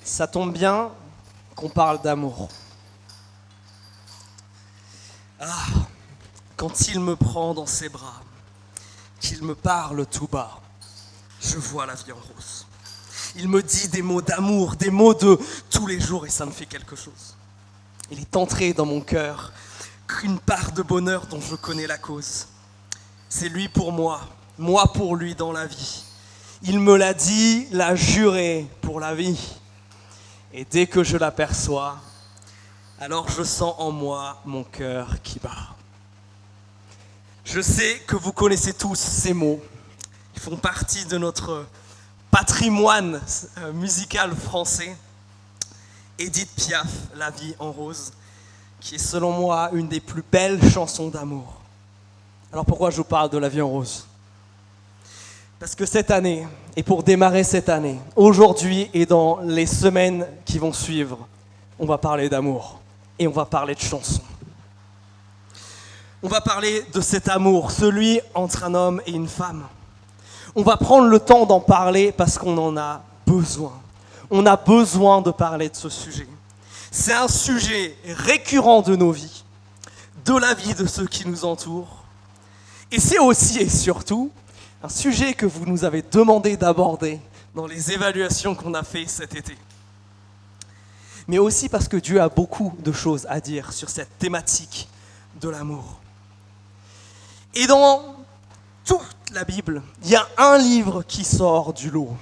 Ça tombe bien qu'on parle d'amour. Ah, quand il me prend dans ses bras, qu'il me parle tout bas, je vois la vie en rose. Il me dit des mots d'amour, des mots de tous les jours et ça me fait quelque chose. Il est entré dans mon cœur qu'une part de bonheur dont je connais la cause. C'est lui pour moi pour lui dans la vie. Il me l'a dit, l'a juré pour la vie. Et dès que je l'aperçois, alors je sens en moi mon cœur qui bat. Je sais que vous connaissez tous ces mots. Ils font partie de notre patrimoine musical français. Édith Piaf, La vie en rose, qui est selon moi une des plus belles chansons d'amour. Alors pourquoi je vous parle de La vie en rose ? Parce que cette année, et pour démarrer cette année, aujourd'hui et dans les semaines qui vont suivre, on va parler d'amour et on va parler de chansons. On va parler de cet amour, celui entre un homme et une femme. On va prendre le temps d'en parler parce qu'on en a besoin. On a besoin de parler de ce sujet. C'est un sujet récurrent de nos vies, de la vie de ceux qui nous entourent. Et c'est aussi et surtout un sujet que vous nous avez demandé d'aborder dans les évaluations qu'on a fait cet été. Mais aussi parce que Dieu a beaucoup de choses à dire sur cette thématique de l'amour. Et dans toute la Bible, il y a un livre qui sort du lot.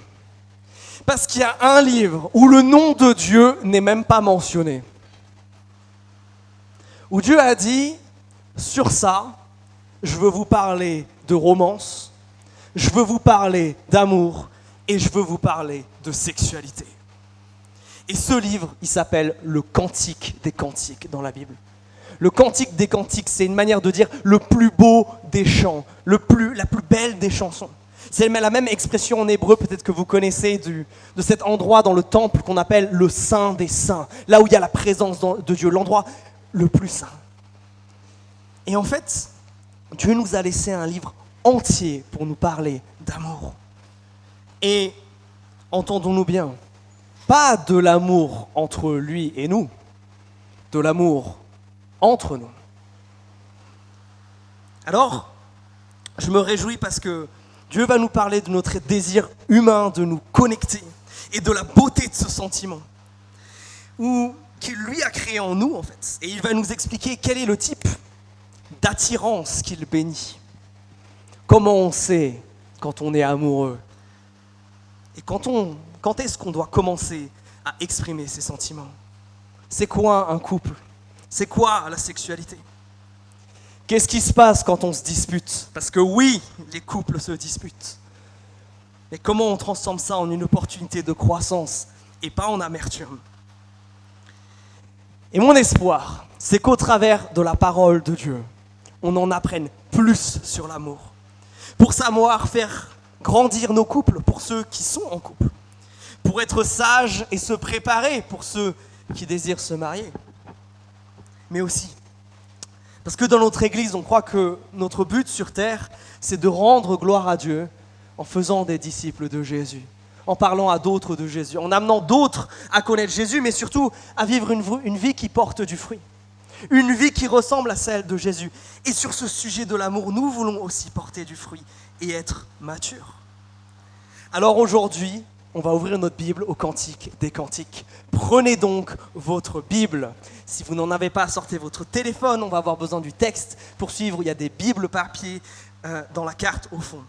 Parce qu'il y a un livre où le nom de Dieu n'est même pas mentionné. Où Dieu a dit, sur ça, je veux vous parler de romance, je veux vous parler d'amour et je veux vous parler de sexualité. Et ce livre, il s'appelle le Cantique des Cantiques dans la Bible. Le Cantique des Cantiques, c'est une manière de dire le plus beau des chants, la plus belle des chansons. C'est la même expression en hébreu, peut-être que vous connaissez, de cet endroit dans le temple qu'on appelle le Saint des Saints, là où il y a la présence de Dieu, l'endroit le plus saint. Et en fait, Dieu nous a laissé un livre entier pour nous parler d'amour. Et entendons-nous bien, pas de l'amour entre lui et nous, de l'amour entre nous. Alors, je me réjouis parce que Dieu va nous parler de notre désir humain de nous connecter et de la beauté de ce sentiment qu'il lui a créé en nous en fait. Et il va nous expliquer quel est le type d'attirance qu'il bénit. Comment on sait quand on est amoureux et quand est-ce qu'on doit commencer à exprimer ces sentiments? C'est quoi un couple? C'est quoi la sexualité? Qu'est-ce qui se passe quand on se dispute? Parce que oui, les couples se disputent. Mais comment on transforme ça en une opportunité de croissance et pas en amertume? Et mon espoir, c'est qu'au travers de la parole de Dieu, on en apprenne plus sur l'amour. Pour savoir faire grandir nos couples, pour ceux qui sont en couple. Pour être sages et se préparer pour ceux qui désirent se marier. Mais aussi, parce que dans notre Église, on croit que notre but sur terre, c'est de rendre gloire à Dieu en faisant des disciples de Jésus, en parlant à d'autres de Jésus, en amenant d'autres à connaître Jésus, mais surtout à vivre une vie qui porte du fruit, une vie qui ressemble à celle de Jésus. Et sur ce sujet de l'amour, nous voulons aussi porter du fruit et être matures. Alors aujourd'hui, on va ouvrir notre Bible au Cantique des Cantiques. Prenez donc votre Bible. Si vous n'en avez pas, sortez votre téléphone. On va avoir besoin du texte pour suivre. Il y a des Bibles papier dans la carte au fond.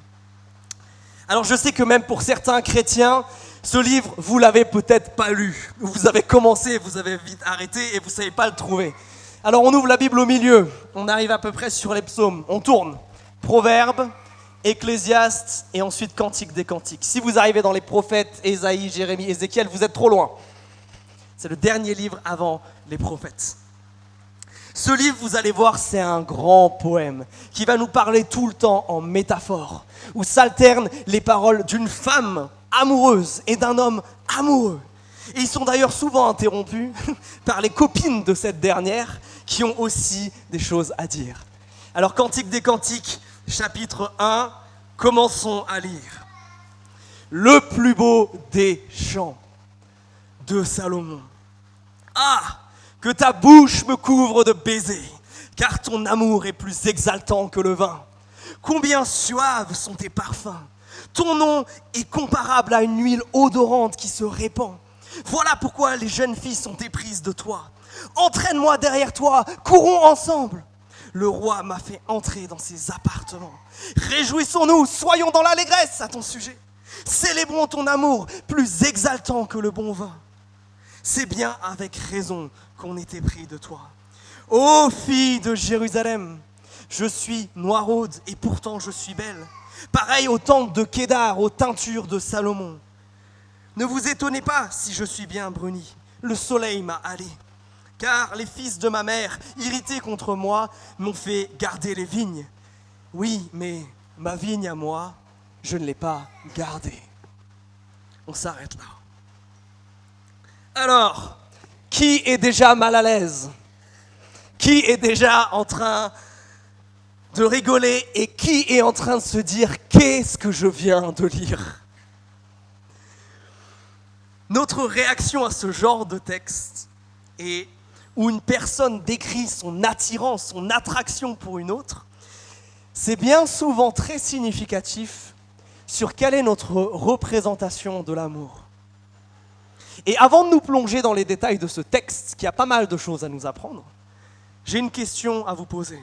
Alors je sais que même pour certains chrétiens, ce livre, vous l'avez peut-être pas lu. Vous avez commencé, vous avez vite arrêté et vous ne savez pas le trouver. Alors on ouvre la Bible au milieu. On arrive à peu près sur les psaumes. On tourne. Proverbes, Ecclésiaste et ensuite Cantique des Cantiques. Si vous arrivez dans les prophètes, Ésaïe, Jérémie, Ézéchiel, vous êtes trop loin. C'est le dernier livre avant les prophètes. Ce livre, vous allez voir, c'est un grand poème qui va nous parler tout le temps en métaphore, où s'alternent les paroles d'une femme amoureuse et d'un homme amoureux. Et ils sont d'ailleurs souvent interrompus par les copines de cette dernière qui ont aussi des choses à dire. Alors, Cantique des Cantiques, chapitre 1, commençons à lire. Le plus beau des chants, de Salomon. Ah, que ta bouche me couvre de baisers, car ton amour est plus exaltant que le vin. Combien suaves sont tes parfums. Ton nom est comparable à une huile odorante qui se répand. Voilà pourquoi les jeunes filles sont éprises de toi. Entraîne-moi derrière toi, courons ensemble. Le roi m'a fait entrer dans ses appartements. Réjouissons-nous, soyons dans l'allégresse à ton sujet. Célébrons ton amour, plus exaltant que le bon vin. C'est bien avec raison qu'on est épris de toi. Ô fille de Jérusalem, je suis noiraude et pourtant je suis belle. Pareil au temple de Kédar, aux teintures de Salomon. Ne vous étonnez pas si je suis bien brunie. Le soleil m'a halé. Car les fils de ma mère, irrités contre moi, m'ont fait garder les vignes. Oui, mais ma vigne à moi, je ne l'ai pas gardée. On s'arrête là. Alors, qui est déjà mal à l'aise? Qui est déjà en train de rigoler et qui est en train de se dire « Qu'est-ce que je viens de lire ?» Notre réaction à ce genre de texte est où une personne décrit son attirance, son attraction pour une autre, c'est bien souvent très significatif sur quelle est notre représentation de l'amour. Et avant de nous plonger dans les détails de ce texte, qui a pas mal de choses à nous apprendre, j'ai une question à vous poser.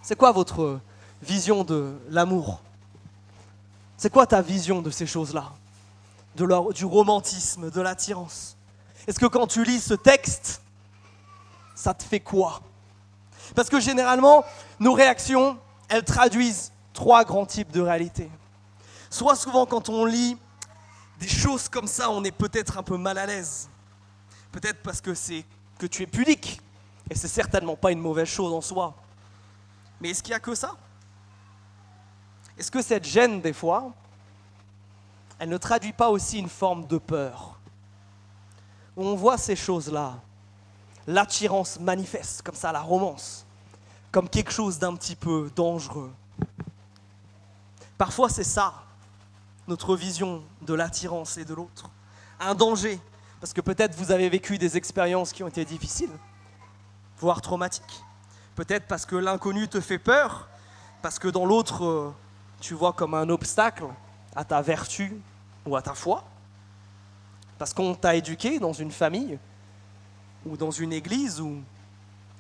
C'est quoi votre vision de l'amour? C'est quoi ta vision de ces choses-là? Du romantisme, de l'attirance? Est-ce que quand tu lis ce texte, ça te fait quoi? Parce que généralement, nos réactions, elles traduisent 3 grands types de réalités. Soit souvent quand on lit des choses comme ça, on est peut-être un peu mal à l'aise. Peut-être parce que tu es pudique. Et c'est certainement pas une mauvaise chose en soi. Mais est-ce qu'il n'y a que ça? Est-ce que cette gêne, des fois, elle ne traduit pas aussi une forme de peur? Où on voit ces choses-là, l'attirance manifeste, comme ça, la romance, comme quelque chose d'un petit peu dangereux. Parfois, c'est ça, notre vision de l'attirance et de l'autre. Un danger, parce que peut-être vous avez vécu des expériences qui ont été difficiles, voire traumatiques. Peut-être parce que l'inconnu te fait peur, parce que dans l'autre, tu vois comme un obstacle à ta vertu ou à ta foi, parce qu'on t'a éduqué dans une famille ou dans une église où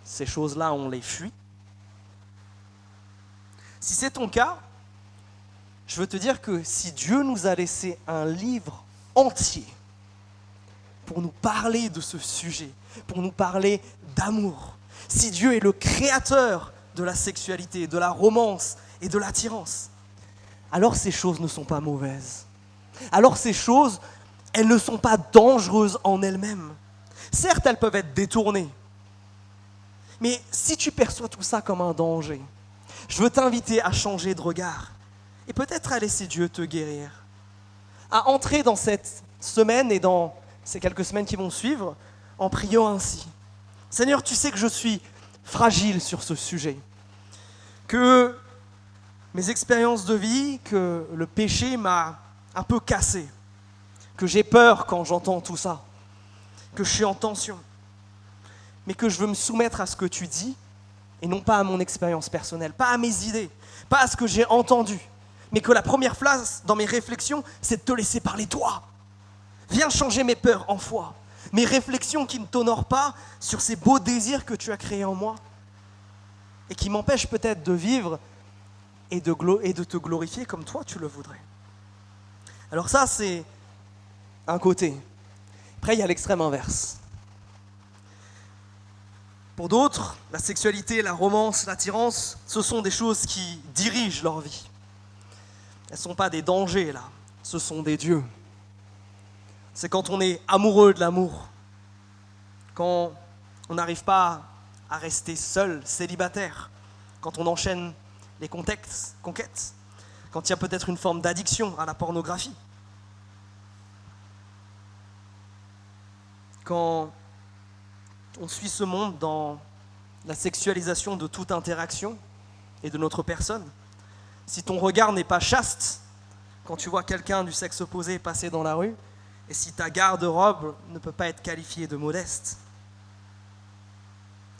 ces choses-là, on les fuit. Si c'est ton cas, je veux te dire que si Dieu nous a laissé un livre entier pour nous parler de ce sujet, pour nous parler d'amour, si Dieu est le créateur de la sexualité, de la romance et de l'attirance, alors ces choses ne sont pas mauvaises. Alors ces choses, elles ne sont pas dangereuses en elles-mêmes. Certes, elles peuvent être détournées. Mais si tu perçois tout ça comme un danger, je veux t'inviter à changer de regard et peut-être à laisser Dieu te guérir. À entrer dans cette semaine et dans ces quelques semaines qui vont suivre en priant ainsi. Seigneur, tu sais que je suis fragile sur ce sujet. Que mes expériences de vie, que le péché m'a un peu cassé. Que j'ai peur quand j'entends tout ça. Que je suis en tension. Mais que je veux me soumettre à ce que tu dis et non pas à mon expérience personnelle, pas à mes idées, pas à ce que j'ai entendu. Mais que la première place dans mes réflexions, c'est de te laisser parler toi. Viens changer mes peurs en foi. Mes réflexions qui ne t'honorent pas sur ces beaux désirs que tu as créés en moi et qui m'empêchent peut-être de vivre et de te glorifier comme toi tu le voudrais. Alors ça, c'est un côté. Après, il y a l'extrême inverse. Pour d'autres, la sexualité, la romance, l'attirance, ce sont des choses qui dirigent leur vie. Elles ne sont pas des dangers, là. Ce sont des dieux. C'est quand on est amoureux de l'amour, quand on n'arrive pas à rester seul, célibataire, quand on enchaîne les conquêtes, quand il y a peut-être une forme d'addiction à la pornographie, quand on suit ce monde dans la sexualisation de toute interaction et de notre personne. Si ton regard n'est pas chaste, quand tu vois quelqu'un du sexe opposé passer dans la rue, et si ta garde-robe ne peut pas être qualifiée de modeste,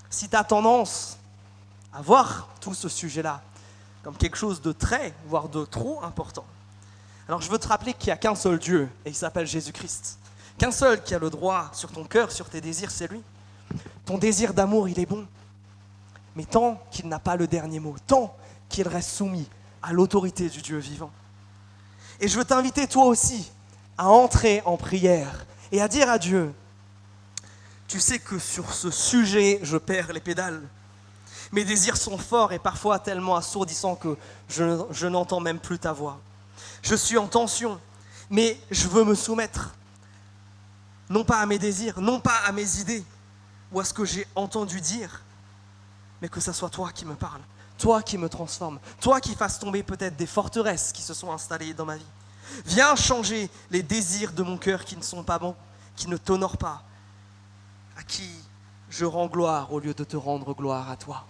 si tu as tendance à voir tout ce sujet-là comme quelque chose de très, voire de trop important, alors je veux te rappeler qu'il n'y a qu'un seul Dieu, et il s'appelle Jésus-Christ. Qu'un seul qui a le droit sur ton cœur, sur tes désirs, c'est lui. Ton désir d'amour, il est bon, mais tant qu'il n'a pas le dernier mot, tant qu'il reste soumis à l'autorité du Dieu vivant. Et je veux t'inviter toi aussi à entrer en prière et à dire à Dieu, tu sais que sur ce sujet, je perds les pédales. Mes désirs sont forts et parfois tellement assourdissants que je n'entends même plus ta voix. Je suis en tension, mais je veux me soumettre, non pas à mes désirs, non pas à mes idées, ou à ce que j'ai entendu dire, mais que ce soit toi qui me parles, toi qui me transformes, toi qui fasses tomber peut-être des forteresses qui se sont installées dans ma vie. Viens changer les désirs de mon cœur qui ne sont pas bons, qui ne t'honorent pas, à qui je rends gloire au lieu de te rendre gloire à toi.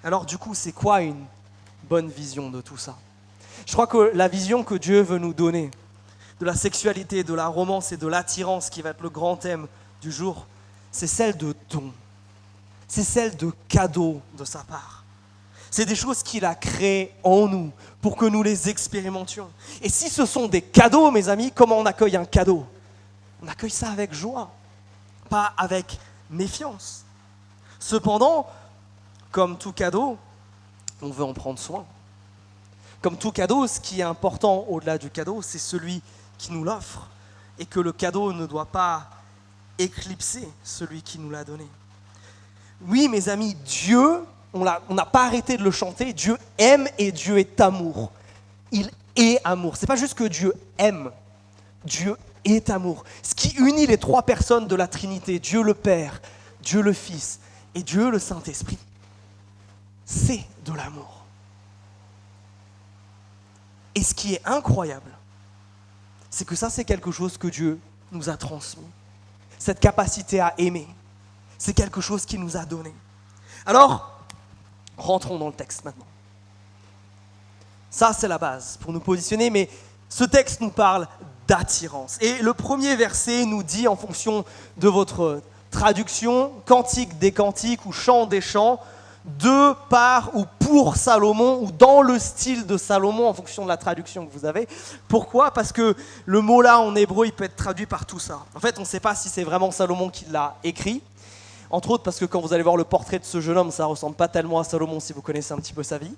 Alors du coup, c'est quoi une bonne vision de tout ça ? Je crois que la vision que Dieu veut nous donner de la sexualité, de la romance et de l'attirance qui va être le grand thème du jour, c'est celle de don. C'est celle de cadeau de sa part. C'est des choses qu'il a créées en nous pour que nous les expérimentions. Et si ce sont des cadeaux, mes amis, comment on accueille un cadeau ? On accueille ça avec joie, pas avec méfiance. Cependant, comme tout cadeau, on veut en prendre soin. Comme tout cadeau, ce qui est important au-delà du cadeau, c'est celui qui nous l'offre. Et que le cadeau ne doit pas éclipser celui qui nous l'a donné. Oui, mes amis, Dieu, on n'a pas arrêté de le chanter, Dieu aime et Dieu est amour. Il est amour. Ce n'est pas juste que Dieu aime, Dieu est amour. Ce qui unit les trois personnes de la Trinité, Dieu le Père, Dieu le Fils et Dieu le Saint-Esprit, c'est de l'amour. Et ce qui est incroyable, c'est que ça, c'est quelque chose que Dieu nous a transmis. Cette capacité à aimer, c'est quelque chose qu'il nous a donné. Alors, rentrons dans le texte maintenant. Ça, c'est la base pour nous positionner, mais ce texte nous parle d'attirance. Et le premier verset nous dit, en fonction de votre traduction, cantique des cantiques ou chant des chants, de, par ou pour Salomon, ou dans le style de Salomon, en fonction de la traduction que vous avez. Pourquoi ? Parce que le mot là, en hébreu, il peut être traduit par tout ça. En fait, on ne sait pas si c'est vraiment Salomon qui l'a écrit, entre autres parce que quand vous allez voir le portrait de ce jeune homme, ça ne ressemble pas tellement à Salomon si vous connaissez un petit peu sa vie.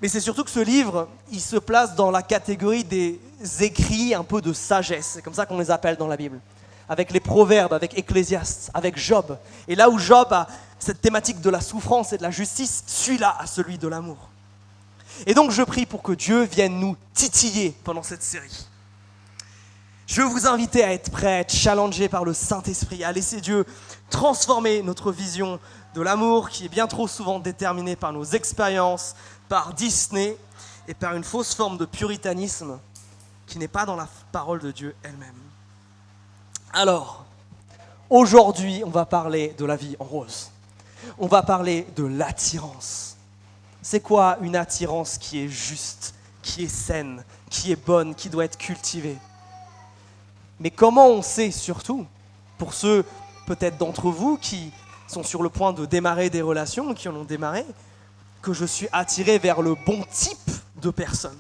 Mais c'est surtout que ce livre, il se place dans la catégorie des écrits un peu de sagesse. C'est comme ça qu'on les appelle dans la Bible. Avec les proverbes, avec Ecclésiaste, avec Job. Et là où Job a cette thématique de la souffrance et de la justice, celui-là a celui de l'amour. Et donc je prie pour que Dieu vienne nous titiller pendant cette série. Je veux vous inviter à être prêts, à être challengés par le Saint-Esprit, à laisser Dieu transformer notre vision de l'amour qui est bien trop souvent déterminée par nos expériences, par Disney et par une fausse forme de puritanisme qui n'est pas dans la parole de Dieu elle-même. Alors, aujourd'hui, on va parler de la vie en rose. On va parler de l'attirance. C'est quoi une attirance qui est juste, qui est saine, qui est bonne, qui doit être cultivée ? Mais comment on sait surtout, pour ceux peut-être d'entre vous qui sont sur le point de démarrer des relations, qui en ont démarré, que je suis attiré vers le bon type de personne ?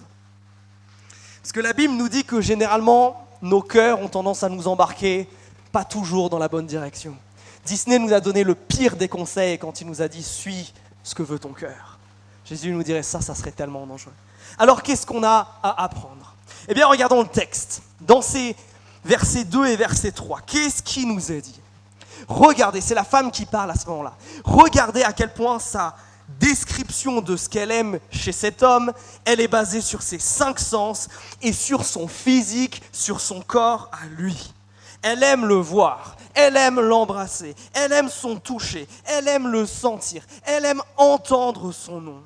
Parce que la Bible nous dit que généralement, nos cœurs ont tendance à nous embarquer pas toujours dans la bonne direction. Disney nous a donné le pire des conseils quand il nous a dit « suis ce que veut ton cœur ». Jésus nous dirait ça serait tellement dangereux. Alors qu'est-ce qu'on a à apprendre ? Eh bien, regardons le texte. Dans ces versets 2 et verset 3, qu'est-ce qui nous est dit ? Regardez, c'est la femme qui parle à ce moment-là. Regardez à quel point sa description de ce qu'elle aime chez cet homme, elle est basée sur ses 5 sens et sur son physique, sur son corps à lui. Elle aime le voir, elle aime l'embrasser, elle aime son toucher, elle aime le sentir, elle aime entendre son nom.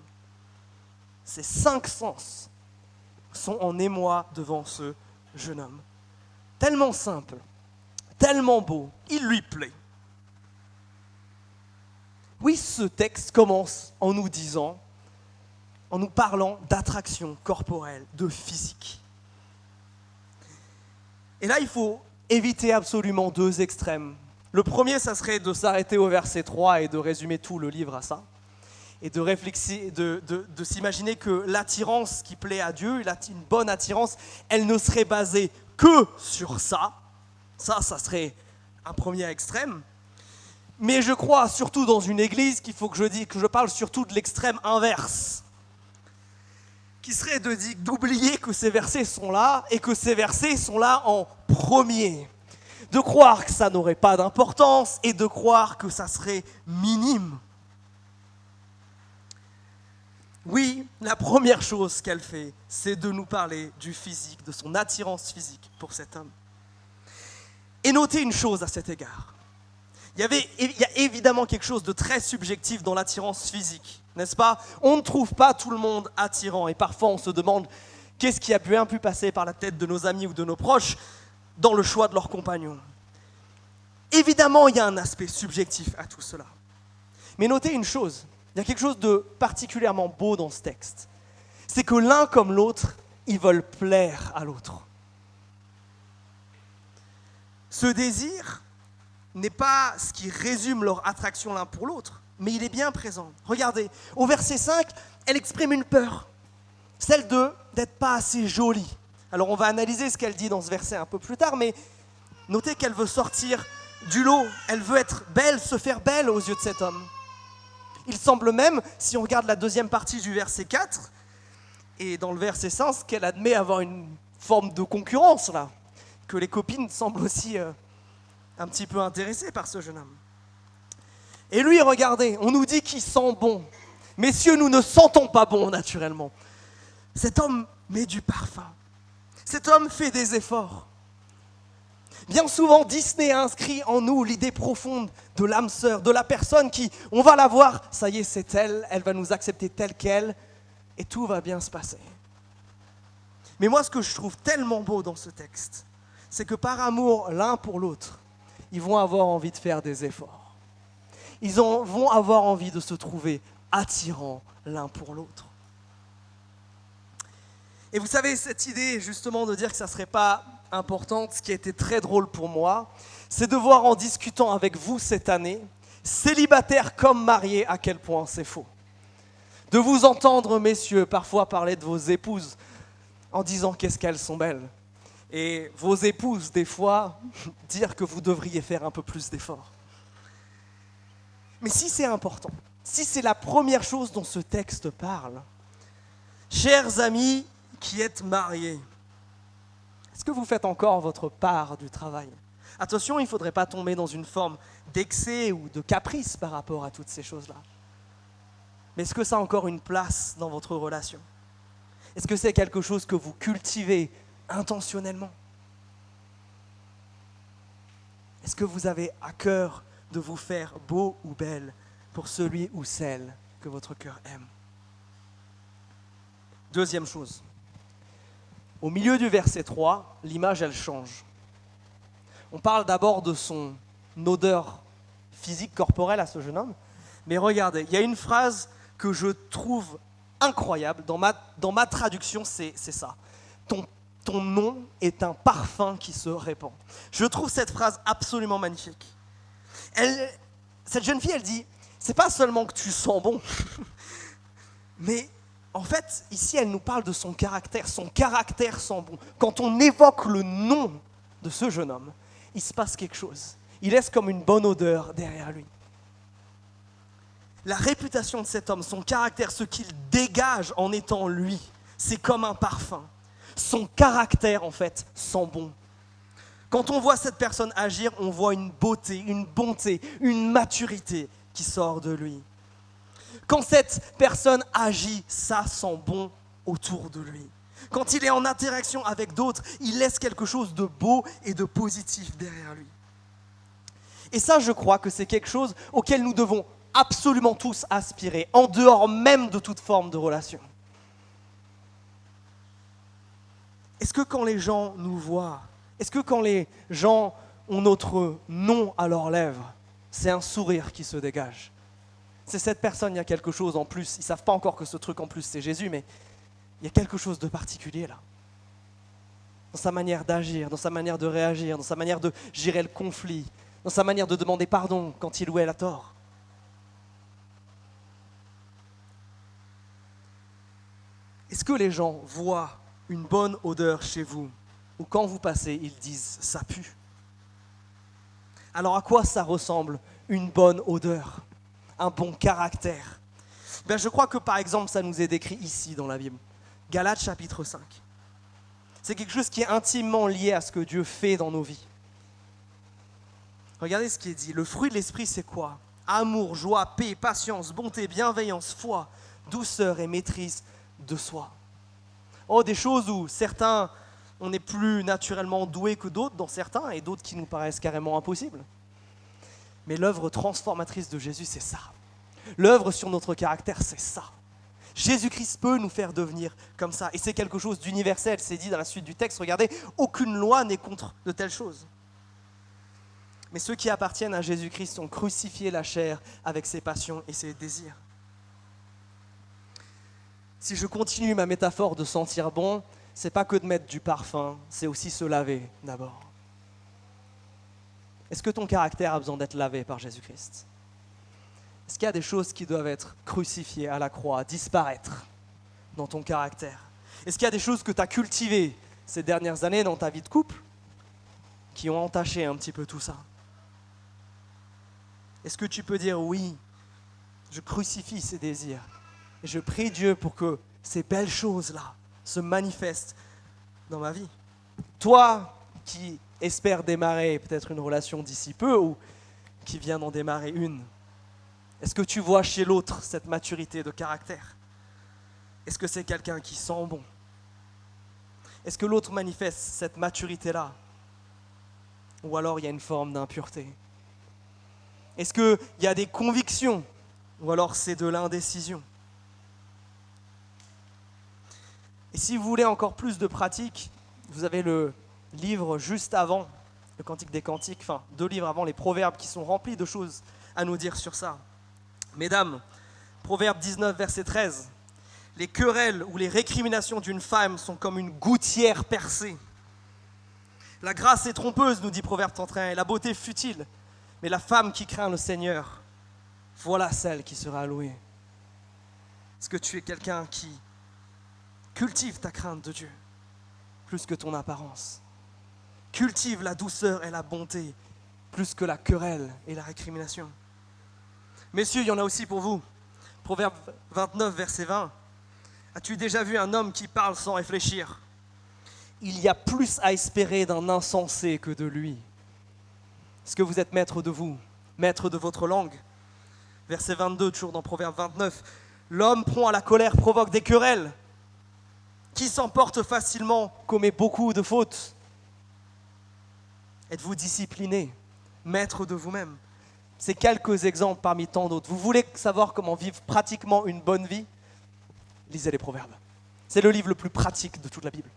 Ces 5 sens sont en émoi devant ce jeune homme. Tellement simple, tellement beau, il lui plaît. Oui, ce texte commence en nous disant, en nous parlant d'attraction corporelle, de physique. Et là, il faut éviter absolument deux extrêmes. Le premier, ça serait de s'arrêter au verset 3 et de résumer tout le livre à ça. Et de s'imaginer que l'attirance qui plaît à Dieu, une bonne attirance, elle ne serait basée que sur ça. Ça serait un premier extrême. Mais je crois, surtout dans une église, qu'il faut que je parle surtout de l'extrême inverse. Qui serait d'oublier que ces versets sont là et que ces versets sont là en premier. De croire que ça n'aurait pas d'importance et de croire que ça serait minime. Oui, la première chose qu'elle fait, c'est de nous parler du physique, de son attirance physique pour cet homme. Et notez une chose à cet égard. Il y a évidemment quelque chose de très subjectif dans l'attirance physique, n'est-ce pas? On ne trouve pas tout le monde attirant et parfois on se demande qu'est-ce qui a bien pu passer par la tête de nos amis ou de nos proches dans le choix de leurs compagnons. Évidemment, il y a un aspect subjectif à tout cela. Mais notez une chose, il y a quelque chose de particulièrement beau dans ce texte. C'est que l'un comme l'autre, ils veulent plaire à l'autre. Ce désir n'est pas ce qui résume leur attraction l'un pour l'autre, mais il est bien présent. Regardez, au verset 5, elle exprime une peur, celle d'être pas assez jolie. Alors on va analyser ce qu'elle dit dans ce verset un peu plus tard, mais notez qu'elle veut sortir du lot, elle veut être belle, se faire belle aux yeux de cet homme. Il semble même, si on regarde la deuxième partie du verset 4, et dans le verset 5, qu'elle admet avoir une forme de concurrence là, que les copines semblent aussi un petit peu intéressées par ce jeune homme. Et lui, regardez, on nous dit qu'il sent bon. Messieurs, nous ne sentons pas bon naturellement. Cet homme met du parfum. Cet homme fait des efforts. Bien souvent, Disney a inscrit en nous l'idée profonde de l'âme sœur, de la personne qui, on va la voir, ça y est, c'est elle va nous accepter telle qu'elle, et tout va bien se passer. Mais moi, ce que je trouve tellement beau dans ce texte, c'est que par amour l'un pour l'autre, ils vont avoir envie de faire des efforts. Vont avoir envie de se trouver attirants l'un pour l'autre. Et vous savez, cette idée justement de dire que ça ne serait pas importante, ce qui a été très drôle pour moi, c'est de voir en discutant avec vous cette année, célibataires comme mariés, à quel point c'est faux. De vous entendre, messieurs, parfois parler de vos épouses en disant qu'est-ce qu'elles sont belles. Et vos épouses, des fois, dire que vous devriez faire un peu plus d'efforts. Mais si c'est important, si c'est la première chose dont ce texte parle, chers amis qui êtes mariés, est-ce que vous faites encore votre part du travail? Attention, il ne faudrait pas tomber dans une forme d'excès ou de caprice par rapport à toutes ces choses-là. Mais est-ce que ça a encore une place dans votre relation? Est-ce que c'est quelque chose que vous cultivez intentionnellement? Est-ce que vous avez à cœur de vous faire beau ou belle pour celui ou celle que votre cœur aime? Deuxième chose. Au milieu du verset 3, l'image, elle change. On parle d'abord de son odeur physique, corporelle à ce jeune homme. Mais regardez, il y a une phrase que je trouve incroyable. Dans ma traduction, c'est ça. Ton nom est un parfum qui se répand. Je trouve cette phrase absolument magnifique. Cette jeune fille, elle dit, c'est pas seulement que tu sens bon, mais en fait, ici, elle nous parle de son caractère. Son caractère sent bon. Quand on évoque le nom de ce jeune homme, il se passe quelque chose. Il laisse comme une bonne odeur derrière lui. La réputation de cet homme, son caractère, ce qu'il dégage en étant lui, c'est comme un parfum. Son caractère, en fait, sent bon. Quand on voit cette personne agir, on voit une beauté, une bonté, une maturité qui sort de lui. Quand cette personne agit, ça sent bon autour de lui. Quand il est en interaction avec d'autres, il laisse quelque chose de beau et de positif derrière lui. Et ça, je crois que c'est quelque chose auquel nous devons absolument tous aspirer, en dehors même de toute forme de relation. Est-ce que quand les gens nous voient, est-ce que quand les gens ont notre nom à leurs lèvres, c'est un sourire qui se dégage? C'est cette personne, il y a quelque chose en plus. Ils ne savent pas encore que ce truc en plus, c'est Jésus, mais il y a quelque chose de particulier là. dans sa manière d'agir, dans sa manière de réagir, dans sa manière de gérer le conflit, dans sa manière de demander pardon quand il ou elle a tort. Est-ce que les gens voient une bonne odeur chez vous, ou quand vous passez, ils disent « ça pue ». Alors à quoi ça ressemble une bonne odeur, un bon caractère? Je crois que par exemple ça nous est décrit ici dans la Bible. Galates chapitre 5. C'est quelque chose qui est intimement lié à ce que Dieu fait dans nos vies. Regardez ce qui est dit. Le fruit de l'esprit, c'est quoi? Amour, joie, paix, patience, bonté, bienveillance, foi, douceur et maîtrise de soi. Oh, des choses où certains, on est plus naturellement doués que d'autres dans certains, et d'autres qui nous paraissent carrément impossibles. Mais l'œuvre transformatrice de Jésus, c'est ça. L'œuvre sur notre caractère, c'est ça. Jésus-Christ peut nous faire devenir comme ça. Et c'est quelque chose d'universel. C'est dit dans la suite du texte, regardez, aucune loi n'est contre de telles choses. Mais ceux qui appartiennent à Jésus-Christ ont crucifié la chair avec ses passions et ses désirs. Si je continue ma métaphore de sentir bon, c'est pas que de mettre du parfum, c'est aussi se laver d'abord. Est-ce que ton caractère a besoin d'être lavé par Jésus-Christ? Est-ce qu'il y a des choses qui doivent être crucifiées à la croix, disparaître dans ton caractère? Est-ce qu'il y a des choses que tu as cultivées ces dernières années dans ta vie de couple qui ont entaché un petit peu tout ça? Est-ce que tu peux dire oui, je crucifie ces désirs et je prie Dieu pour que ces belles choses-là se manifestent dans ma vie? Toi qui espères démarrer peut-être une relation d'ici peu ou qui vient d'en démarrer une, est-ce que tu vois chez l'autre cette maturité de caractère? Est-ce que c'est quelqu'un qui sent bon? Est-ce que l'autre manifeste cette maturité-là? Ou alors il y a une forme d'impureté? Est-ce qu'il y a des convictions? Ou alors c'est de l'indécision? Et si vous voulez encore plus de pratique, vous avez le livre juste avant, le Cantique des Cantiques, enfin 2 livres avant, les Proverbes, qui sont remplis de choses à nous dire sur ça. Mesdames, Proverbe 19, verset 13. Les querelles ou les récriminations d'une femme sont comme une gouttière percée. La grâce est trompeuse, nous dit Proverbe 31, et la beauté futile. Mais la femme qui craint le Seigneur, voilà celle qui sera louée. Est-ce que tu es quelqu'un qui cultive ta crainte de Dieu plus que ton apparence? Cultive la douceur et la bonté plus que la querelle et la récrimination. Messieurs, il y en a aussi pour vous. Proverbe 29, verset 20. As-tu déjà vu un homme qui parle sans réfléchir? Il y a plus à espérer d'un insensé que de lui. Est-ce que vous êtes maître de vous, maître de votre langue? Verset 22, toujours dans Proverbe 29. L'homme prompt à la colère provoque des querelles. Qui s'emporte facilement commet beaucoup de fautes. Êtes-vous discipliné, maître de vous-même? C'est quelques exemples parmi tant d'autres. Vous voulez savoir comment vivre pratiquement une bonne vie? Lisez les Proverbes. C'est le livre le plus pratique de toute la Bible.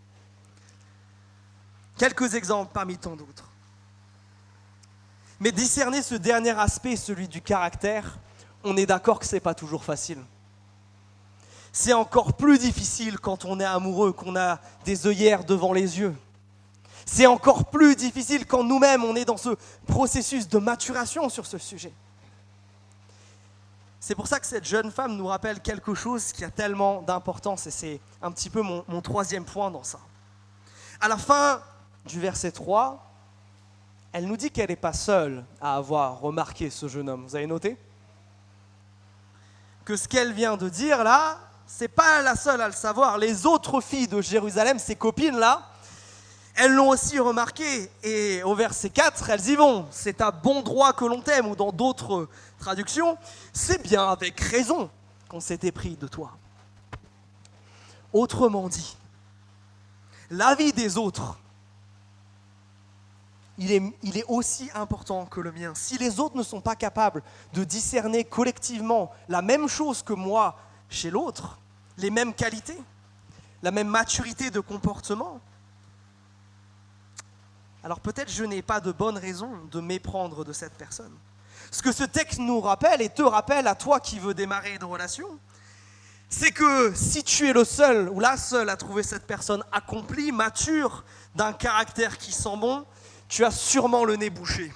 Quelques exemples parmi tant d'autres. Mais discerner ce dernier aspect, celui du caractère, on est d'accord que ce n'est pas toujours facile. C'est encore plus difficile quand on est amoureux, qu'on a des œillères devant les yeux. C'est encore plus difficile quand nous-mêmes, on est dans ce processus de maturation sur ce sujet. C'est pour ça que cette jeune femme nous rappelle quelque chose qui a tellement d'importance, et c'est un petit peu mon troisième point dans ça. À la fin du verset 3, elle nous dit qu'elle n'est pas seule à avoir remarqué ce jeune homme. Vous avez noté? Que ce qu'elle vient de dire là, c'est pas la seule à le savoir. Les autres filles de Jérusalem, ses copines là, elles l'ont aussi remarqué. Et au verset 4, elles y vont. C'est à bon droit que l'on t'aime, ou dans d'autres traductions, c'est bien avec raison qu'on s'est épris de toi. Autrement dit, l'avis des autres, il est aussi important que le mien. Si les autres ne sont pas capables de discerner collectivement la même chose que moi chez l'autre, les mêmes qualités, la même maturité de comportement, alors peut-être je n'ai pas de bonne raison de méprendre de cette personne. Ce que ce texte nous rappelle et te rappelle à toi qui veux démarrer une relation, c'est que si tu es le seul ou la seule à trouver cette personne accomplie, mature, d'un caractère qui sent bon, tu as sûrement le nez bouché.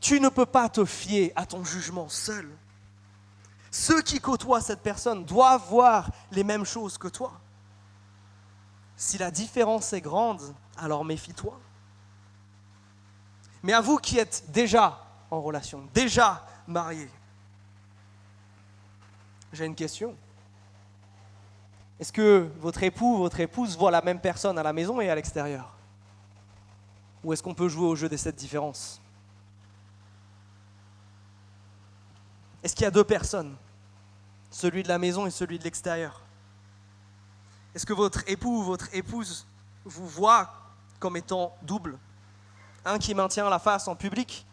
Tu ne peux pas te fier à ton jugement seul. Ceux qui côtoient cette personne doivent voir les mêmes choses que toi. Si la différence est grande, alors méfie-toi. Mais à vous qui êtes déjà en relation, déjà mariés, j'ai une question. Est-ce que votre époux ou votre épouse voit la même personne à la maison et à l'extérieur? Ou est-ce qu'on peut jouer au jeu des 7 différences? Est-ce qu'il y a 2 personnes? Celui de la maison et celui de l'extérieur? Est-ce que votre époux ou votre épouse vous voit comme étant double? Un qui maintient la face en public,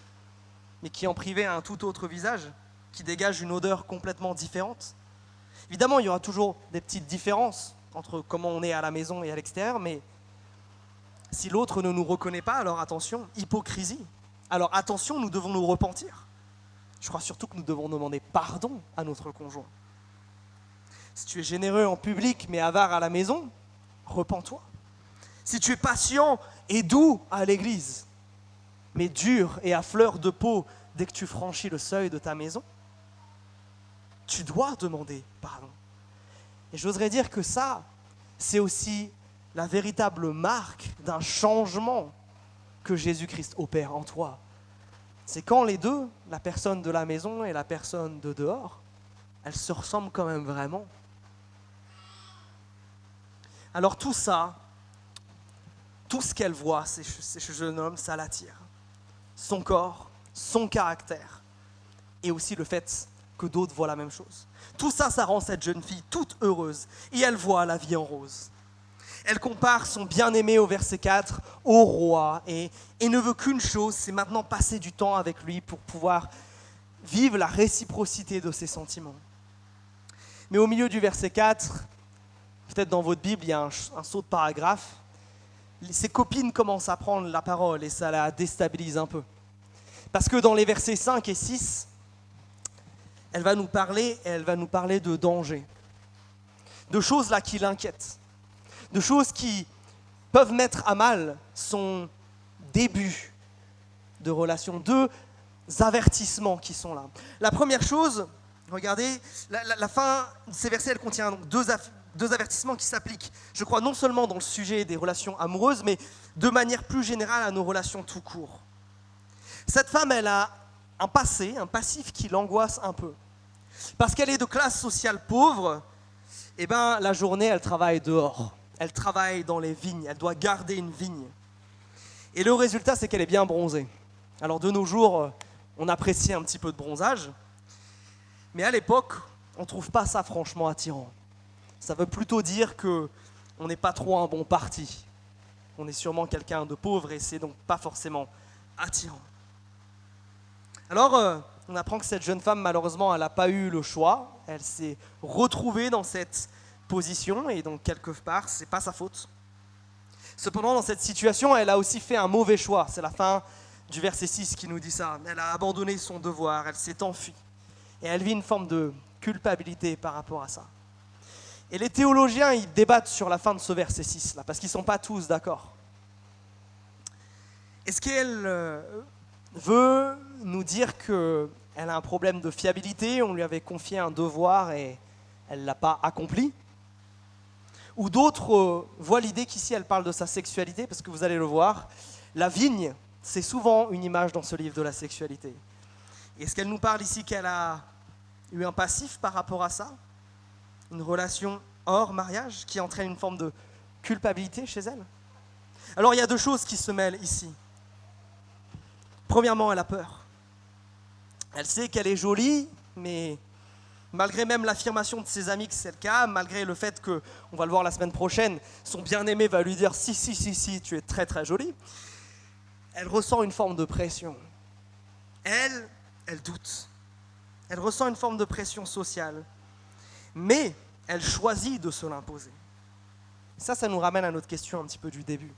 mais qui en privé a un tout autre visage, qui dégage une odeur complètement différente. Évidemment, il y aura toujours des petites différences entre comment on est à la maison et à l'extérieur, mais si l'autre ne nous reconnaît pas, alors attention, hypocrisie. Alors attention, nous devons nous repentir. Je crois surtout que nous devons demander pardon à notre conjoint. Si tu es généreux en public mais avare à la maison, repens-toi. Si tu es patient et doux à l'église, mais dur et à fleur de peau dès que tu franchis le seuil de ta maison, tu dois demander pardon. Et j'oserais dire que ça, c'est aussi la véritable marque d'un changement que Jésus-Christ opère en toi. C'est quand les deux, la personne de la maison et la personne de dehors, elles se ressemblent quand même vraiment. Alors tout ça, tout ce qu'elle voit, ces jeunes hommes, ça l'attire. Son corps, son caractère, et aussi le fait que d'autres voient la même chose. Tout ça, ça rend cette jeune fille toute heureuse, et elle voit la vie en rose. Elle compare son bien-aimé au verset 4 au roi, et ne veut qu'une chose, c'est maintenant passer du temps avec lui pour pouvoir vivre la réciprocité de ses sentiments. Mais au milieu du verset 4, peut-être dans votre Bible, il y a un saut de paragraphe. Ses copines commencent à prendre la parole et ça la déstabilise un peu. Parce que dans les versets 5 et 6, elle va nous parler de danger, de choses là qui l'inquiètent, de choses qui peuvent mettre à mal son début de relation, 2 avertissements qui sont là. La première chose, regardez, la fin de ces versets, elle contient donc 2 avertissements qui s'appliquent, je crois, non seulement dans le sujet des relations amoureuses, mais de manière plus générale à nos relations tout court. Cette femme, elle a un passé, un passif qui l'angoisse un peu. Parce qu'elle est de classe sociale pauvre, eh ben, la journée, elle travaille dehors. Elle travaille dans les vignes, elle doit garder une vigne. Et le résultat, c'est qu'elle est bien bronzée. Alors de nos jours, on apprécie un petit peu de bronzage, mais à l'époque, on ne trouve pas ça franchement attirant. Ça veut plutôt dire qu'on n'est pas trop un bon parti. On est sûrement quelqu'un de pauvre et c'est donc pas forcément attirant. Alors, on apprend que cette jeune femme, malheureusement, elle n'a pas eu le choix. Elle s'est retrouvée dans cette position et donc quelque part, ce n'est pas sa faute. Cependant, dans cette situation, elle a aussi fait un mauvais choix. C'est la fin du verset 6 qui nous dit ça. Elle a abandonné son devoir, elle s'est enfuie. Et elle vit une forme de culpabilité par rapport à ça. Et les théologiens, ils débattent sur la fin de ce verset 6, là, parce qu'ils ne sont pas tous d'accord. Est-ce qu'elle veut nous dire qu'elle a un problème de fiabilité, on lui avait confié un devoir et elle ne l'a pas accompli? Ou d'autres voient l'idée qu'ici, elle parle de sa sexualité, parce que vous allez le voir, la vigne, c'est souvent une image dans ce livre de la sexualité. Est-ce qu'elle nous parle ici qu'elle a eu un passif par rapport à ça? Une relation hors mariage qui entraîne une forme de culpabilité chez elle? Alors il y a 2 choses qui se mêlent ici. Premièrement, elle a peur. Elle sait qu'elle est jolie, mais malgré même l'affirmation de ses amis que c'est le cas, malgré le fait que, on va le voir la semaine prochaine, son bien-aimé va lui dire « si, tu es très très jolie », elle ressent une forme de pression. Elle doute. Elle ressent une forme de pression sociale. Mais elle choisit de se l'imposer. Ça nous ramène à notre question un petit peu du début.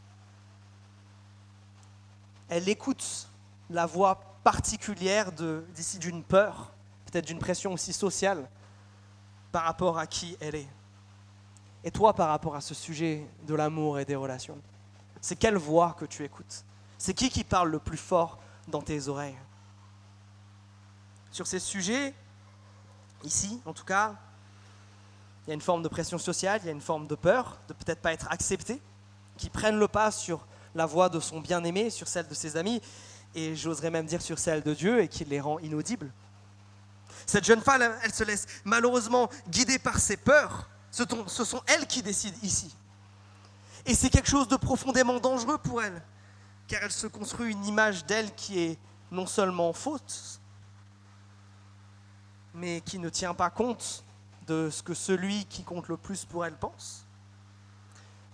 Elle écoute la voix particulière d'ici d'une peur, peut-être d'une pression aussi sociale, par rapport à qui elle est. Et toi, par rapport à ce sujet de l'amour et des relations, c'est quelle voix que tu écoutes? C'est qui parle le plus fort dans tes oreilles? Sur ces sujets, ici, en tout cas, il y a une forme de pression sociale, il y a une forme de peur de peut-être pas être accepté, qui prennent le pas sur la voix de son bien-aimé, sur celle de ses amis, et j'oserais même dire sur celle de Dieu, et qui les rend inaudibles. Cette jeune femme, elle se laisse malheureusement guider par ses peurs. Ce sont elles qui décident ici. Et c'est quelque chose de profondément dangereux pour elle, car elle se construit une image d'elle qui est non seulement fausse, mais qui ne tient pas compte de ce que celui qui compte le plus pour elle pense.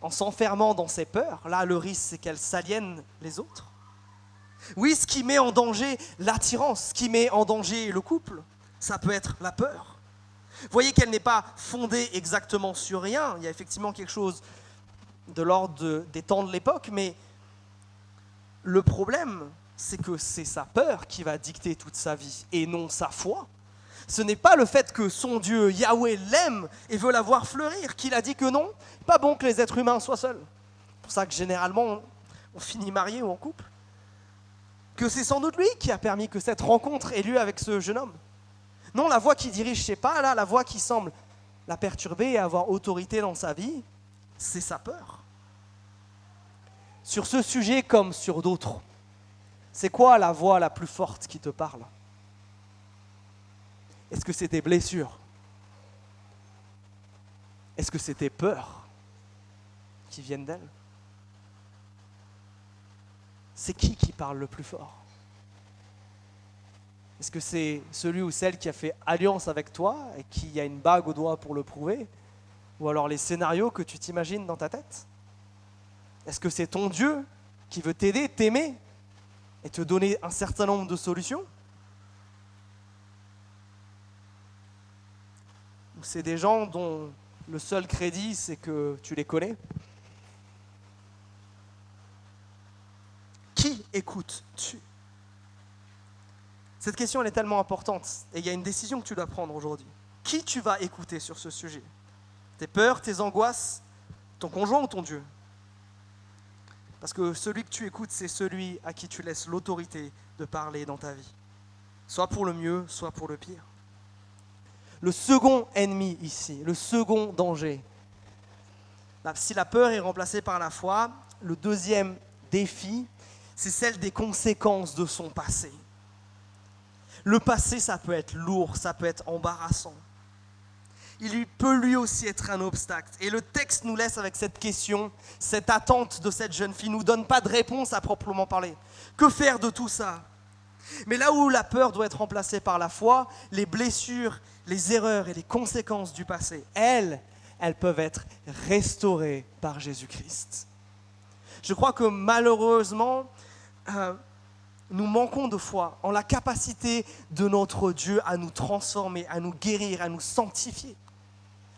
En s'enfermant dans ses peurs, là le risque c'est qu'elle s'aliène les autres. Oui, ce qui met en danger l'attirance, ce qui met en danger le couple, ça peut être la peur. Vous voyez qu'elle n'est pas fondée exactement sur rien, il y a effectivement quelque chose de l'ordre des temps de l'époque, mais le problème, c'est que c'est sa peur qui va dicter toute sa vie et non sa foi. Ce n'est pas le fait que son Dieu, Yahweh, l'aime et veut la voir fleurir, qu'il a dit que non, pas bon que les êtres humains soient seuls. C'est pour ça que généralement, on finit marié ou en couple. Que c'est sans doute lui qui a permis que cette rencontre ait lieu avec ce jeune homme. Non, la voix qui dirige ses pas, là, la voix qui semble la perturber et avoir autorité dans sa vie, c'est sa peur. Sur ce sujet comme sur d'autres, c'est quoi la voix la plus forte qui te parle? Est-ce que c'est tes blessures? Est-ce que c'est tes peurs qui viennent d'elle? C'est qui parle le plus fort? Est-ce que c'est celui ou celle qui a fait alliance avec toi et qui a une bague au doigt pour le prouver? Ou alors les scénarios que tu t'imagines dans ta tête? Est-ce que c'est ton Dieu qui veut t'aider, t'aimer et te donner un certain nombre de solutions? Ou c'est des gens dont le seul crédit, c'est que tu les connais? Qui écoutes-tu? Cette question, elle est tellement importante et il y a une décision que tu dois prendre aujourd'hui. Qui tu vas écouter sur ce sujet? Tes peurs, tes angoisses, ton conjoint ou ton Dieu? Parce que celui que tu écoutes, c'est celui à qui tu laisses l'autorité de parler dans ta vie. Soit pour le mieux, soit pour le pire. Le second ennemi ici, le second danger. Si la peur est remplacée par la foi, le deuxième défi, c'est celle des conséquences de son passé. Le passé, ça peut être lourd, ça peut être embarrassant. Il peut lui aussi être un obstacle. Et le texte nous laisse avec cette question, cette attente de cette jeune fille, ne nous donne pas de réponse à proprement parler. Que faire de tout ça? Mais là où la peur doit être remplacée par la foi, les blessures, les erreurs et les conséquences du passé, elles peuvent être restaurées par Jésus-Christ. Je crois que malheureusement, nous manquons de foi en la capacité de notre Dieu à nous transformer, à nous guérir, à nous sanctifier,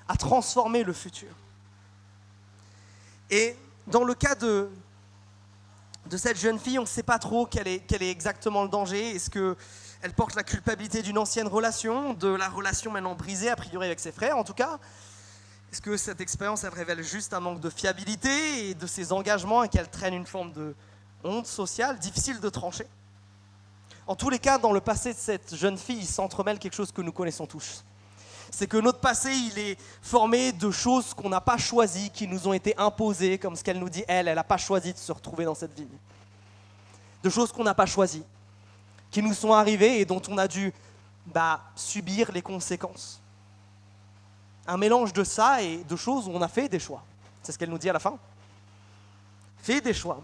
à transformer le futur. Et dans le cas de cette jeune fille, on ne sait pas trop quel est exactement le danger. Est-ce qu'elle porte la culpabilité d'une ancienne relation, de la relation maintenant brisée, a priori avec ses frères en tout cas? Est-ce que cette expérience, elle révèle juste un manque de fiabilité et de ses engagements et qu'elle traîne une forme de honte sociale, difficile de trancher? En tous les cas, dans le passé de cette jeune fille, il s'entremêle quelque chose que nous connaissons tous. C'est que notre passé, il est formé de choses qu'on n'a pas choisies, qui nous ont été imposées, comme ce qu'elle nous dit, elle n'a pas choisi de se retrouver dans cette vie. De choses qu'on n'a pas choisies, qui nous sont arrivées et dont on a dû subir les conséquences. Un mélange de ça et de choses où on a fait des choix. C'est ce qu'elle nous dit à la fin. Fait des choix,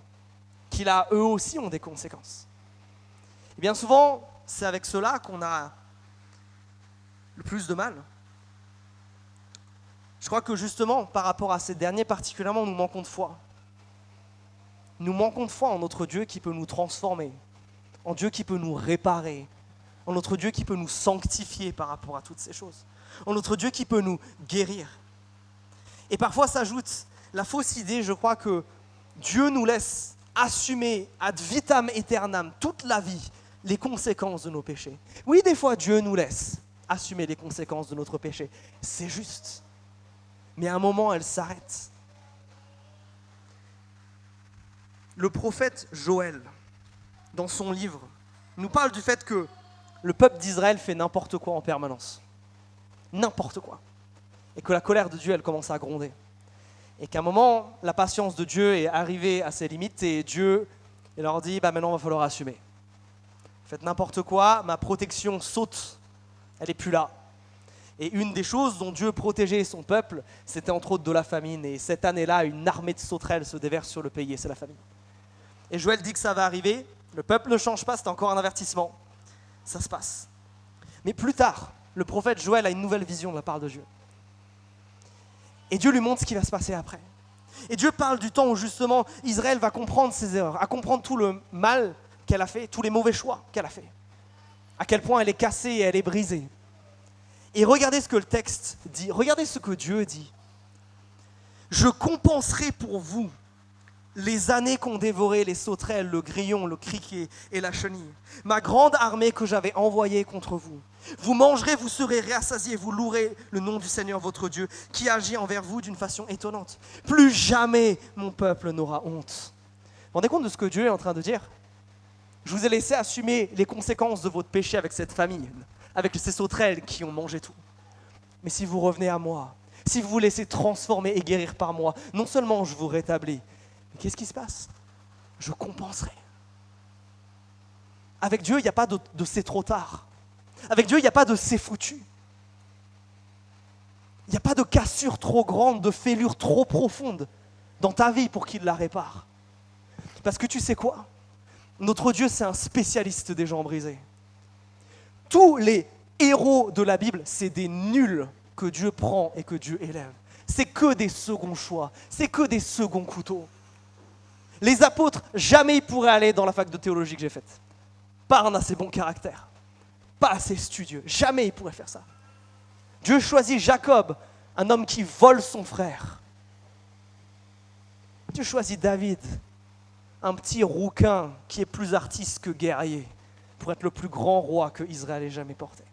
qui là, eux aussi, ont des conséquences. Et bien souvent, c'est avec cela qu'on a le plus de mal. Je crois que justement, par rapport à ces derniers particulièrement, nous manquons de foi. Nous manquons de foi en notre Dieu qui peut nous transformer, en Dieu qui peut nous réparer, en notre Dieu qui peut nous sanctifier par rapport à toutes ces choses, en notre Dieu qui peut nous guérir. Et parfois s'ajoute la fausse idée, je crois, que Dieu nous laisse assumer ad vitam aeternam toute la vie les conséquences de nos péchés. Oui, des fois Dieu nous laisse assumer les conséquences de notre péché. C'est juste. Mais à un moment, elle s'arrête. Le prophète Joël, dans son livre, nous parle du fait que le peuple d'Israël fait n'importe quoi en permanence. N'importe quoi. Et que la colère de Dieu, elle commence à gronder. Et qu'à un moment, la patience de Dieu est arrivée à ses limites et Dieu il leur dit, maintenant, il va falloir assumer. Faites n'importe quoi, ma protection saute, elle n'est plus là. Et une des choses dont Dieu protégeait son peuple, c'était entre autres de la famine. Et cette année-là, une armée de sauterelles se déverse sur le pays et c'est la famine. Et Joël dit que ça va arriver, le peuple ne change pas, c'est encore un avertissement. Ça se passe. Mais plus tard, le prophète Joël a une nouvelle vision de la part de Dieu. Et Dieu lui montre ce qui va se passer après. Et Dieu parle du temps où justement Israël va comprendre ses erreurs, à comprendre tout le mal qu'elle a fait, tous les mauvais choix qu'elle a fait. À quel point elle est cassée et elle est brisée. Et regardez ce que le texte dit, regardez ce que Dieu dit. Je compenserai pour vous les années qu'ont dévoré les sauterelles, le grillon, le criquet et la chenille. Ma grande armée que j'avais envoyée contre vous. Vous mangerez, vous serez rassasiés, vous louerez le nom du Seigneur votre Dieu, qui agit envers vous d'une façon étonnante. Plus jamais mon peuple n'aura honte. Vous vous rendez compte de ce que Dieu est en train de dire ? Je vous ai laissé assumer les conséquences de votre péché avec cette famille, avec ces sauterelles qui ont mangé tout. Mais si vous revenez à moi, si vous vous laissez transformer et guérir par moi, non seulement je vous rétablis, mais qu'est-ce qui se passe ? Je compenserai. Avec Dieu, il n'y a pas de c'est trop tard. Avec Dieu, il n'y a pas de c'est foutu. Il n'y a pas de cassure trop grande, de fêlure trop profonde dans ta vie pour qu'il la répare. Parce que tu sais quoi ? Notre Dieu, c'est un spécialiste des gens brisés. Tous les héros de la Bible, c'est des nuls que Dieu prend et que Dieu élève. C'est que des seconds choix, c'est que des seconds couteaux. Les apôtres, jamais ils pourraient aller dans la fac de théologie que j'ai faite. Pas un assez bon caractère, pas assez studieux, jamais ils pourraient faire ça. Dieu choisit Jacob, un homme qui vole son frère. Dieu choisit David, un petit rouquin qui est plus artiste que guerrier, pour être le plus grand roi que Israël ait jamais porté.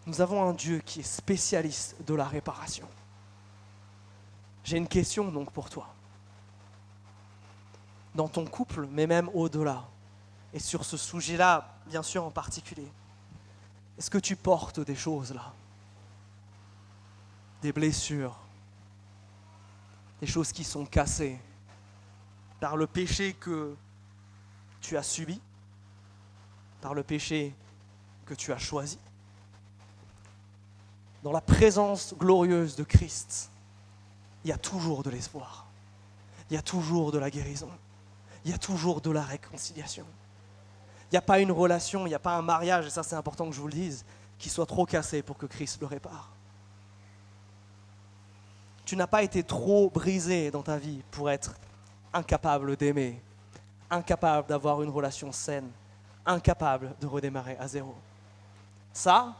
Nous avons un Dieu qui est spécialiste de la réparation. J'ai une question donc pour toi. Dans ton couple, mais même au-delà, et sur ce sujet-là, bien sûr en particulier, est-ce que tu portes des choses là ? Des blessures, des choses qui sont cassées par le péché que tu as subi, par le péché que tu as choisi. Dans la présence glorieuse de Christ, il y a toujours de l'espoir, il y a toujours de la guérison, il y a toujours de la réconciliation. Il n'y a pas une relation, il n'y a pas un mariage, et ça c'est important que je vous le dise, qui soit trop cassé pour que Christ le répare. Tu n'as pas été trop brisé dans ta vie pour être incapable d'aimer, incapable d'avoir une relation saine, incapable de redémarrer à zéro. Ça,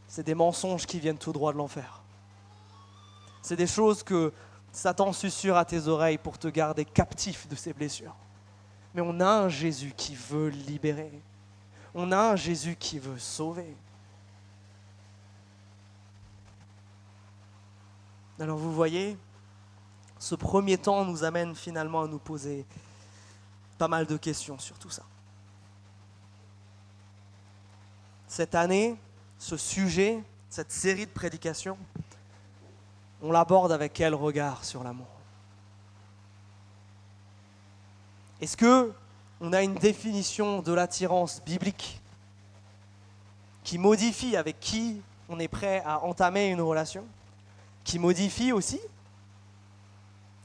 c'est des mensonges qui viennent tout droit de l'enfer. C'est des choses que Satan susurre à tes oreilles pour te garder captif de ses blessures. Mais on a un Jésus qui veut libérer. On a un Jésus qui veut sauver. Alors vous voyez, ce premier temps nous amène finalement à nous poser pas mal de questions sur tout ça. Cette année, ce sujet, cette série de prédications, on l'aborde avec quel regard sur l'amour ? Est-ce qu'on a une définition de l'attirance biblique qui modifie avec qui on est prêt à entamer une relation, qui modifie aussi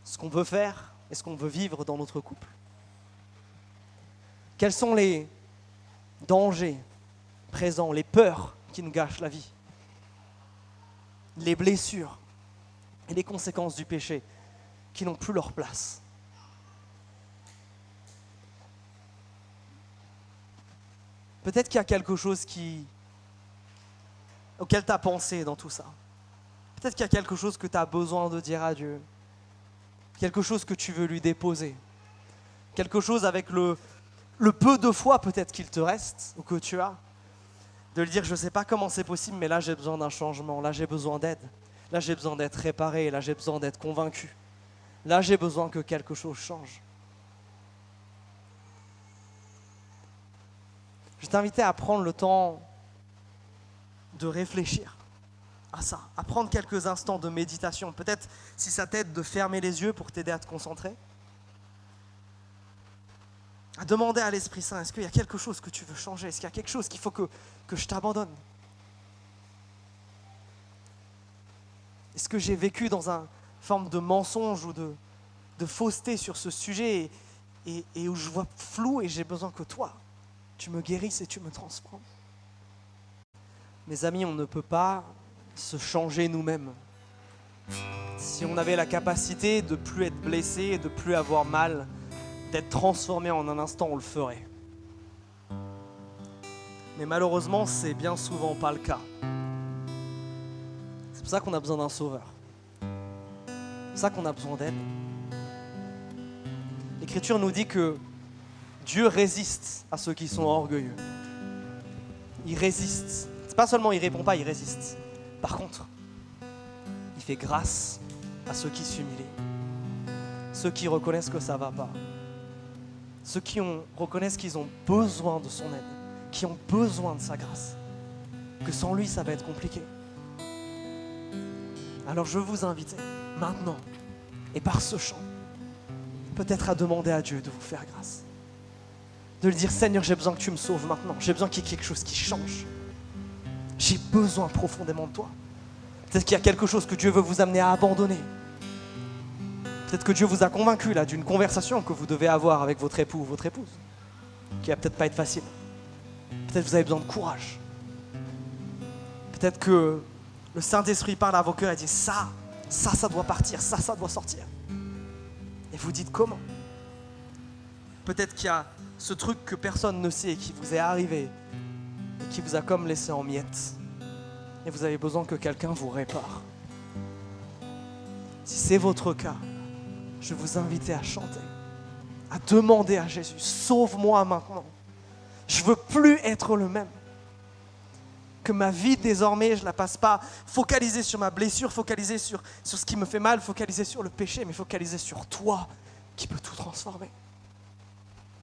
ce qu'on veut faire et ce qu'on veut vivre dans notre couple ? Quels sont les dangers présents, les peurs qui nous gâchent la vie, les blessures et les conséquences du péché qui n'ont plus leur place ? Peut-être qu'il y a quelque chose auquel tu as pensé dans tout ça. Peut-être qu'il y a quelque chose que tu as besoin de dire à Dieu. Quelque chose que tu veux lui déposer. Quelque chose avec le peu de foi peut-être qu'il te reste ou que tu as. De lui dire, je ne sais pas comment c'est possible, mais là j'ai besoin d'un changement, là j'ai besoin d'aide, là j'ai besoin d'être réparé, là j'ai besoin d'être convaincu, là j'ai besoin que quelque chose change. Je t'invitais à prendre le temps de réfléchir à ça, à prendre quelques instants de méditation. Peut-être si ça t'aide de fermer les yeux pour t'aider à te concentrer. À demander à l'Esprit Saint, est-ce qu'il y a quelque chose que tu veux changer? Est-ce qu'il y a quelque chose qu'il faut que je t'abandonne? Est-ce que j'ai vécu dans une forme de mensonge ou de fausseté sur ce sujet et où je vois flou et j'ai besoin que toi, tu me guérisses et tu me transformes? Mes amis, on ne peut pas se changer nous-mêmes. Si on avait la capacité de ne plus être blessé, de ne plus avoir mal, d'être transformé en un instant, on le ferait. Mais malheureusement, c'est bien souvent pas le cas. C'est pour ça qu'on a besoin d'un sauveur. C'est pour ça qu'on a besoin d'aide. L'Écriture nous dit que Dieu résiste à ceux qui sont orgueilleux. Il résiste. C'est pas seulement il répond pas, il résiste. Par contre, il fait grâce à ceux qui s'humilient. Ceux qui reconnaissent que ça va pas. Ceux qui reconnaissent qu'ils ont besoin de son aide, qui ont besoin de sa grâce, que sans lui ça va être compliqué. Alors je veux vous inviter maintenant et par ce chant, peut-être à demander à Dieu de vous faire grâce. De lui dire, Seigneur, j'ai besoin que tu me sauves maintenant, j'ai besoin qu'il y ait quelque chose qui change. J'ai besoin profondément de toi. Peut-être qu'il y a quelque chose que Dieu veut vous amener à abandonner. Peut-être que Dieu vous a convaincu là d'une conversation que vous devez avoir avec votre époux ou votre épouse, qui va peut-être pas être facile. Peut-être que vous avez besoin de courage. Peut-être que le Saint-Esprit parle à vos cœurs et dit ça doit partir, ça doit sortir. Et vous dites comment? Peut-être qu'il y a ce truc que personne ne sait, qui vous est arrivé et qui vous a comme laissé en miettes. Et vous avez besoin que quelqu'un vous répare. Si c'est votre cas, je vais vous inviter à chanter, à demander à Jésus, sauve-moi maintenant. Je veux plus être le même. Que ma vie désormais, je la passe pas focalisée sur ma blessure, focalisée sur ce qui me fait mal, focalisée sur le péché, mais focalisée sur toi qui peux tout transformer.